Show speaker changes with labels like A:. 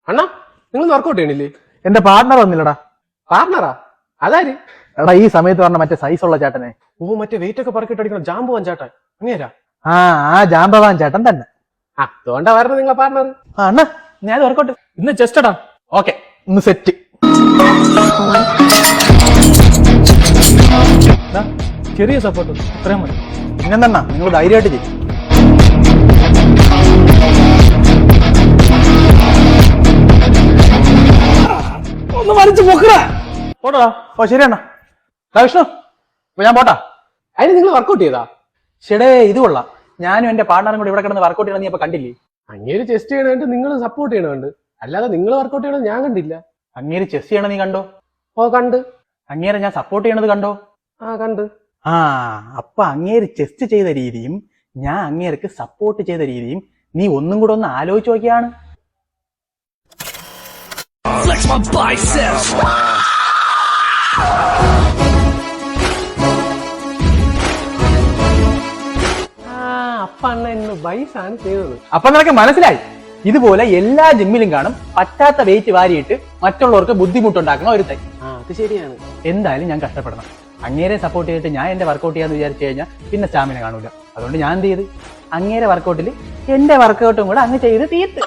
A: അണ്ണാ നിങ്ങൾ വർക്കൗട്ട് ചെയ്യണില്ലേ?
B: എന്റെ പാർട്ണർ വന്നില്ലടാ.
A: പാർട്ണറാ? അതാര്?
B: എടാ ഈ സമയത്ത് പറഞ്ഞ മറ്റേ സൈസ് ഉള്ള ചേട്ടനെ.
A: ഓ മറ്റേ വെയിറ്റ് ഒക്കെ പറക്കിട്ട് അടിക്കണം ജാമ്പവാൻ ചേട്ടൻ അങ്ങേരാ?
B: ആ ജാമ്പവാൻ ചേട്ടൻ തന്നെ.
A: അതുകൊണ്ടാ വരണത് നിങ്ങളെ പാർട്ണർ.
B: അണ്ണാ ഞാൻ വർക്കൗട്ട്
A: ഇന്ന് ചെസ്റ്റടാ.
B: ഓക്കെ ഒന്ന് സെറ്റ്.
A: ചെറിയ സപ്പോർട്ട് ഇത്രയും മതി.
B: പിന്നെന്താ നിങ്ങൾ ധൈര്യമായിട്ട് ചെയ്യും.
A: ഒന്ന് വലിച്ചു പൊക്കടാ.
B: പോട്ടാ. ഓ ശരി അണ്ണാ. വിഷ്ണു അപ്പൊ ഞാൻ പോട്ടാ.
A: അതിന് നിങ്ങൾ വർക്കൗട്ട് ചെയ്താ?
B: ചേടേ ഇത് കൊള്ളാം. ഞാനും എന്റെ പാർട്ണറും കൂടി ഇവിടെ കിടന്ന് വർക്കൗട്ട് ചെയ്യണം. നീ അപ്പൊ കണ്ടില്ലേ?
A: അങ്ങേര് ചെസ്റ്റ് ചെയ്യണുണ്ട്, നിങ്ങൾ സപ്പോർട്ട് ചെയ്യണുണ്ട്. അല്ലാതെ നിങ്ങൾ വർക്കൗട്ട് ചെയ്യണത് ഞാൻ കണ്ടില്ല.
B: അങ്ങേര് ചെസ് ചെയ്യണം നീ കണ്ടോ?
A: ഓ കണ്ട്.
B: അങ്ങേരെ ഞാൻ സപ്പോർട്ട് ചെയ്യണത് കണ്ടോ?
A: കണ്ട്.
B: അപ്പൊ അങ്ങേര് ചെസ്റ്റ് ചെയ്ത രീതിയും ഞാൻ അങ്ങേർക്ക് സപ്പോർട്ട് ചെയ്ത രീതിയും നീ ഒന്നും കൂടെ ഒന്ന് ആലോചിച്ച് നോക്കിയാണ്.
A: അപ്പൊ അണ്ണ ഇന്ന് ബൈസാണ് ചെയ്തത്.
B: അപ്പൊ നിനക്ക് മനസ്സിലായി. ഇതുപോലെ എല്ലാ ജിമ്മിലും കാണും പറ്റാത്ത വെയിറ്റ് വാരിയിട്ട് മറ്റുള്ളവർക്ക് ബുദ്ധിമുട്ടുണ്ടാക്കുന്ന ഒരു തൈ.
A: അത് ശരിയാണ്.
B: എന്തായാലും ഞാൻ കഷ്ടപ്പെടണം. അങ്ങേരെ സപ്പോർട്ട് ചെയ്തിട്ട് ഞാൻ എന്റെ വർക്കൗട്ട് ചെയ്യാന്ന് വിചാരിച്ചു കഴിഞ്ഞാൽ പിന്നെ സ്റ്റാമിന കാണൂല. അതുകൊണ്ട് ഞാൻ എന്ത് ചെയ്ത് അങ്ങേരെ വർക്കൗട്ടിൽ എന്റെ വർക്കൗട്ടും കൂടെ അങ്ങ് ചെയ്ത് തീർത്ത്.